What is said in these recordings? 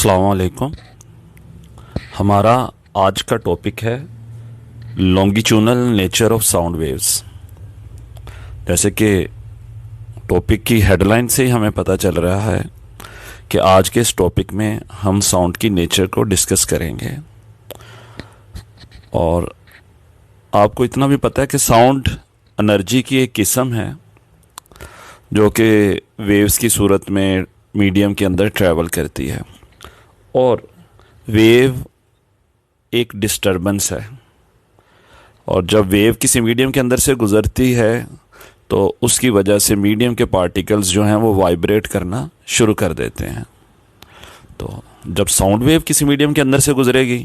अस्सलाम वालेकुम। हमारा आज का टॉपिक है longitudinal nature of sound waves. जैसे कि टॉपिक की हेडलाइन से ही हमें पता चल रहा है कि आज के इस टॉपिक में हम साउंड की नेचर को डिस्कस करेंगे। और आपको इतना भी पता है कि साउंड एनर्जी की एक किस्म है जो कि वेव्स की सूरत में मीडियम के अंदर ट्रैवल करती है, और वेव एक डिस्टरबेंस है। और जब वेव किसी मीडियम के अंदर से गुज़रती है तो उसकी वजह से मीडियम के पार्टिकल्स जो हैं वो वाइब्रेट करना शुरू कर देते हैं। तो जब साउंड वेव किसी मीडियम के अंदर से गुज़रेगी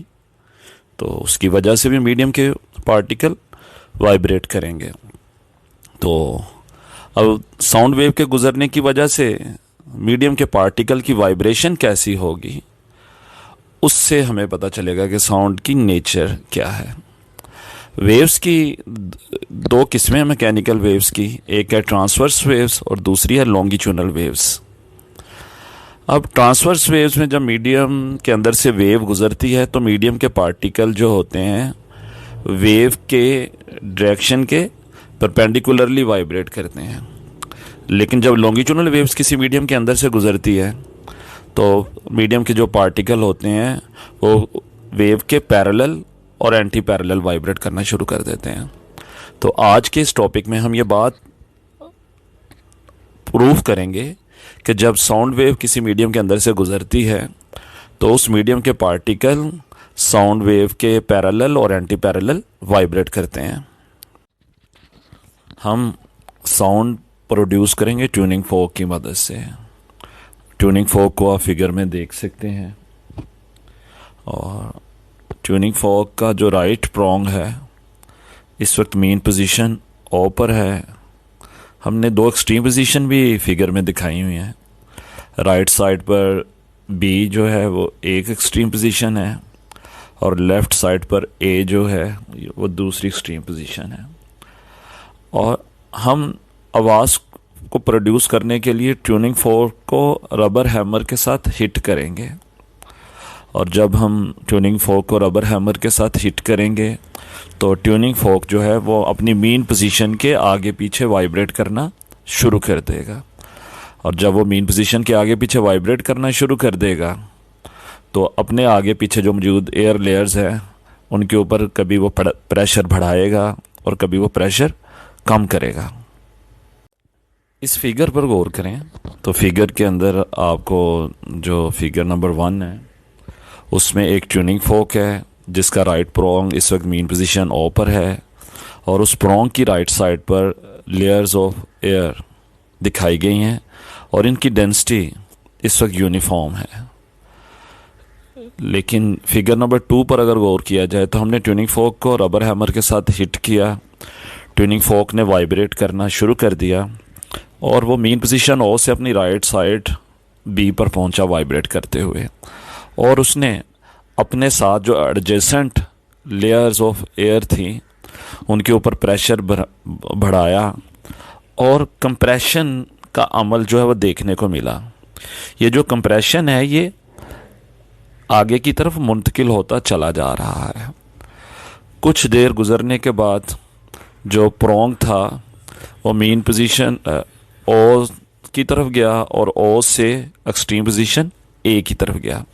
तो उसकी वजह से भी मीडियम के पार्टिकल वाइब्रेट करेंगे। तो अब साउंड वेव के गुज़रने की वजह से मीडियम के पार्टिकल की वाइब्रेशन कैसी होगी, उससे हमें पता चलेगा कि साउंड की नेचर क्या है। वेव्स की दो किस्में हैं मैकेनिकल वेव्स की, एक है ट्रांसवर्स वेव्स और दूसरी है लॉन्गिट्यूडनल वेव्स। अब ट्रांसवर्स वेव्स में जब मीडियम के अंदर से वेव गुजरती है तो मीडियम के पार्टिकल जो होते हैं वेव के डायरेक्शन के परपेंडिकुलरली वाइब्रेट करते हैं। लेकिन जब लॉन्गिट्यूडनल वेव्स किसी मीडियम के अंदर से गुजरती है तो मीडियम के जो पार्टिकल होते हैं वो वेव के पैरेलल और एंटी पैरेलल वाइब्रेट करना शुरू कर देते हैं। तो आज के इस टॉपिक में हम ये बात प्रूव करेंगे कि जब साउंड वेव किसी मीडियम के अंदर से गुजरती है तो उस मीडियम के पार्टिकल साउंड वेव के पैरेलल और एंटी पैरेलल वाइब्रेट करते हैं। हम साउंड प्रोड्यूस करेंगे ट्यूनिंग फोक की मदद से। ट्यूनिंग फोक को आप फिगर में देख सकते हैं, और ट्यूनिंग फोक का जो राइट प्रोंग है इस वक्त मेन पोजीशन ओ पर है। हमने दो एक्सट्रीम पोजीशन भी फिगर में दिखाई हुई हैं। राइट साइड पर बी जो है वो एक एक्सट्रीम पोजीशन है और लेफ़्ट साइड पर ए जो है वो दूसरी एक्सट्रीम पोजीशन है। और हम आवाज़ को प्रोड्यूस करने के लिए ट्यूनिंग फोक को रबर हैमर के साथ हिट करेंगे, और जब हम ट्यूनिंग फोक को रबर हैमर के साथ हिट करेंगे तो ट्यूनिंग फोक जो है वो अपनी मीन पोजीशन के आगे पीछे वाइब्रेट करना शुरू कर देगा। और जब वो मीन पोजीशन के आगे पीछे वाइब्रेट करना शुरू कर देगा तो अपने आगे पीछे जो मौजूद एयर लेयर्स हैं उनके ऊपर कभी वो प्रेशर बढ़ाएगा और कभी वो प्रेशर कम करेगा। इस फिगर पर गौर करें तो फिगर के अंदर आपको जो फिगर नंबर 1 है उसमें एक ट्यूनिंग फोक है जिसका राइट प्रोंग इस वक्त मीन पोजीशन ओ पर है, और उस प्रोंग की राइट साइड पर लेयर्स ऑफ एयर दिखाई गई हैं और इनकी डेंसिटी इस वक्त यूनिफॉर्म है। लेकिन फिगर नंबर 2 पर अगर गौर किया जाए तो हमने ट्यूनिंग फोक को रबर हैमर के साथ हिट किया, ट्यूनिंग फोक ने वाइब्रेट करना शुरू कर दिया और वो मेन पोजीशन ओ से अपनी राइट साइड बी पर पहुंचा वाइब्रेट करते हुए, और उसने अपने साथ जो एडजेसेंट लेयर्स ऑफ एयर थी उनके ऊपर प्रेशर बढ़ाया और कंप्रेशन का अमल जो है वो देखने को मिला। ये जो कंप्रेशन है ये आगे की तरफ मुंतकिल होता चला जा रहा है। कुछ देर गुजरने के बाद जो प्रोंग था वो मेन पोजीशन ओ की तरफ गया और ओ से एक्सट्रीम पोजीशन ए की तरफ गया।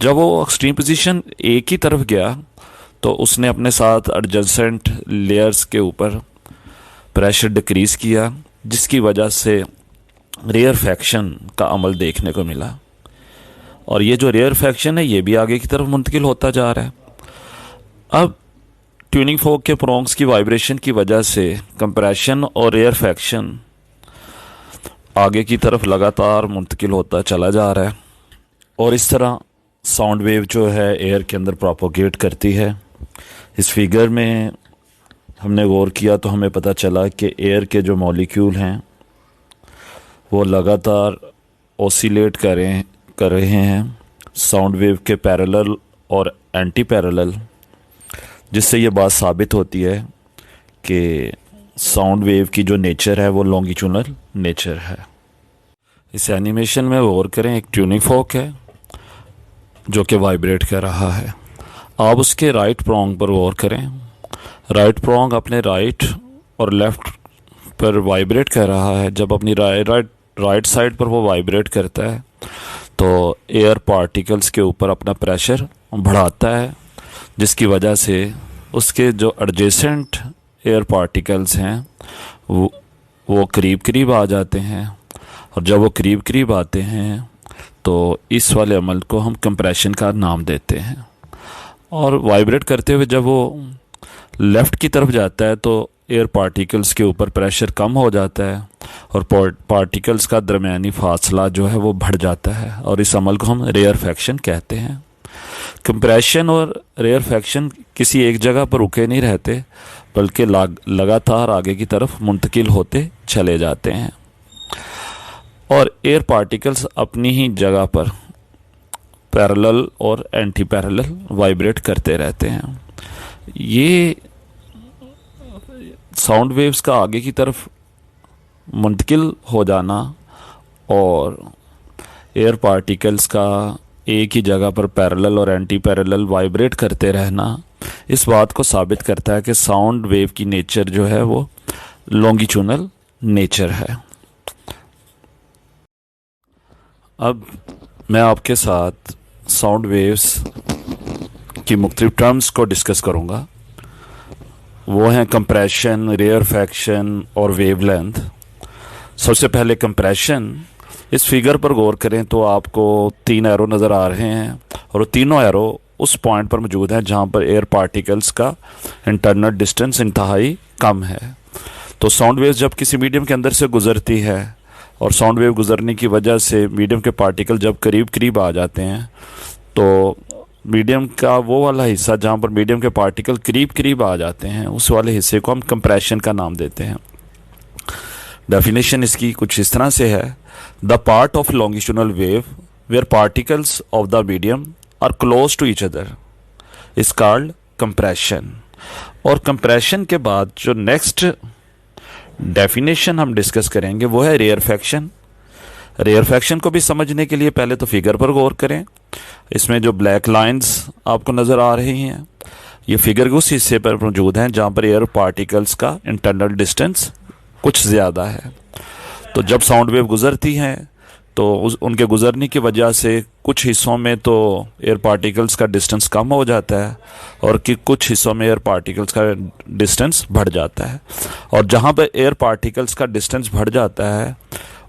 जब वो एक्सट्रीम पोजीशन ए की तरफ गया तो उसने अपने साथ एडजेसेंट लेयर्स के ऊपर प्रेशर डिक्रीज़ किया, जिसकी वजह से रेयरफैक्शन का अमल देखने को मिला। और ये जो रेयरफैक्शन है ये भी आगे की तरफ मुंतकिल होता जा रहा है। अब ट्यूनिंग फोक के प्रोंग्स की वाइब्रेशन की वजह से कंप्रेशन और रेयरफैक्शन आगे की तरफ लगातार मुंतकिल होता चला जा रहा है, और इस तरह साउंड वेव जो है एयर के अंदर प्रोपोगेट करती है। इस फिगर में हमने गौर किया तो हमें पता चला कि एयर के जो मॉलिक्यूल हैं वो लगातार ऑसिलेट कर रहे हैं साउंड वेव के पैरेलल और एंटी पैरेलल, जिससे ये बात साबित होती है कि साउंड वेव की जो नेचर है वो लॉन्गिट्यूडनल नेचर है। इस एनिमेशन में गौर करें, एक ट्यूनिंग फोक है जो कि वाइब्रेट कर रहा है। आप उसके राइट प्रोंग पर गौर करें। राइट प्रोंग अपने राइट और लेफ़्ट पर वाइब्रेट कर रहा है। जब अपनी राइट साइड पर वो वाइब्रेट करता है तो एयर पार्टिकल्स के ऊपर अपना प्रेशर बढ़ाता है, जिसकी वजह से उसके जो एडजेसेंट एयर पार्टिकल्स हैं वो करीब करीब आ जाते हैं। और जब वो करीब करीब आते हैं तो इस वाले अमल को हम कंप्रेशन का नाम देते हैं। और वाइब्रेट करते हुए जब वो लेफ़्ट की तरफ जाता है तो एयर पार्टिकल्स के ऊपर प्रेशर कम हो जाता है और पार्टिकल्स का दरमियानी फासला जो है वो बढ़ जाता है, और इस अमल को हम रेयरफेक्शन कहते हैं। कंप्रेशन और रेयरफेक्शन किसी एक जगह पर रुके नहीं रहते, बल्कि लगातार आगे की तरफ मुंतकिल होते चले जाते हैं और एयर पार्टिकल्स अपनी ही जगह पर पैरेलल और एंटी पैरेलल वाइब्रेट करते रहते हैं। ये साउंड वेव्स का आगे की तरफ मुंतकिल हो जाना और एयर पार्टिकल्स का एक ही जगह पर पैरेलल और एंटी पैरेलल वाइब्रेट करते रहना इस बात को साबित करता है कि साउंड वेव की नेचर जो है वो लॉन्गिट्यूडनल नेचर है। अब मैं आपके साथ साउंड वेव्स की मुख्तलिफ टर्म्स को डिस्कस करूँगा। वो हैं कंप्रेशन, रेयरफेक्शन और वेवलेंथ। सबसे पहले कंप्रेशन। इस फिगर पर गौर करें तो आपको 3 एरो नज़र आ रहे हैं और वो तीनों एरो उस पॉइंट पर मौजूद हैं जहाँ पर एयर पार्टिकल्स का इंटरनल डिस्टेंस इंतहाई कम है। तो साउंड वेव जब किसी मीडियम के अंदर से गुज़रती है और साउंड वेव गुज़रने की वजह से मीडियम के पार्टिकल जब करीब करीब आ जाते हैं तो मीडियम का वो वाला हिस्सा जहाँ पर मीडियम के पार्टिकल करीब करीब आ जाते हैं उस वाले हिस्से को हम कंप्रेशन का नाम देते हैं। डेफिनेशन इसकी कुछ इस तरह से है: the part of longitudinal wave where particles of the medium are close to each other is called compression. और कंप्रेशन के बाद जो नेक्स्ट डेफिनेशन हम डिस्कस करेंगे वो है रेयरफेक्शन। रेयरफेक्शन को भी समझने के लिए पहले तो फिगर पर गौर करें। इसमें जो ब्लैक लाइंस आपको नज़र आ रही हैं ये फिगर के उस हिस्से पर मौजूद हैं जहाँ पर एयर पार्टिकल्स का इंटरनल डिस्टेंस कुछ ज़्यादा है। तो जब साउंड वेव गुज़रती हैं तो उनके गुज़रने की वजह से कुछ हिस्सों में तो एयर पार्टिकल्स का डिस्टेंस कम हो जाता है और कि कुछ हिस्सों में एयर पार्टिकल्स का डिस्टेंस बढ़ जाता है। और जहाँ पर एयर पार्टिकल्स का डिस्टेंस बढ़ जाता है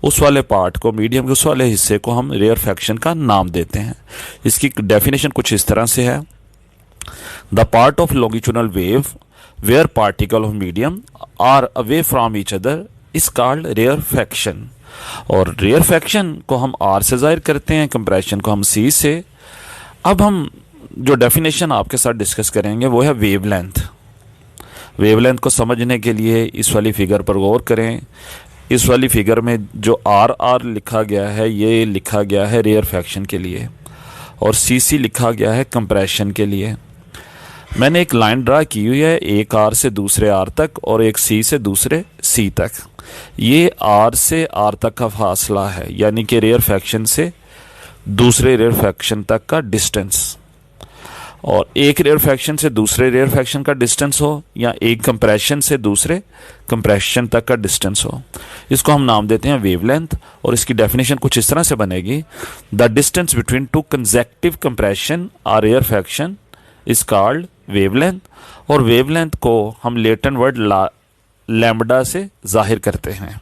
उस वाले पार्ट को, मीडियम के उस वाले हिस्से को हम रेयरफेक्शन का नाम देते हैं। इसकी डेफिनेशन कुछ इस तरह से है: the part of longitudinal wave where particle of medium are away from each other is called rarefaction. और रेयरफेक्शन को हम आर से जाहिर करते हैं, कंप्रेशन को हम सी से। अब हम जो डेफिनेशन आपके साथ डिस्कस करेंगे वो है वेवलेंथ। वेवलेंथ को समझने के लिए इस वाली फिगर पर गौर करें। इस वाली फिगर में जो आर आर लिखा गया है ये लिखा गया है रेयरफेक्शन के लिए और सी सी लिखा गया है कंप्रेशन के लिए। मैंने एक लाइन ड्रा की हुई है, एक आर से दूसरे आर तक और एक सी से दूसरे सी तक। ये आर से आर तक का फासला है, यानी कि रेयरफेक्शन से दूसरे रेयरफेक्शन तक का डिस्टेंस। और एक रेयरफेक्शन से दूसरे रेयरफेक्शन का डिस्टेंस हो या एक कंप्रेशन से दूसरे कंप्रेशन तक का डिस्टेंस हो, इसको हम नाम देते हैं वेवलेंथ। और इसकी डेफिनेशन कुछ इस तरह से बनेगी: the distance between two consecutive compression और रेयरफेक्शन इज कॉल्ड वेवलेंथ। और वेवलेंथ को हम लैटिन वर्ड लैम्बडा से जाहिर करते हैं।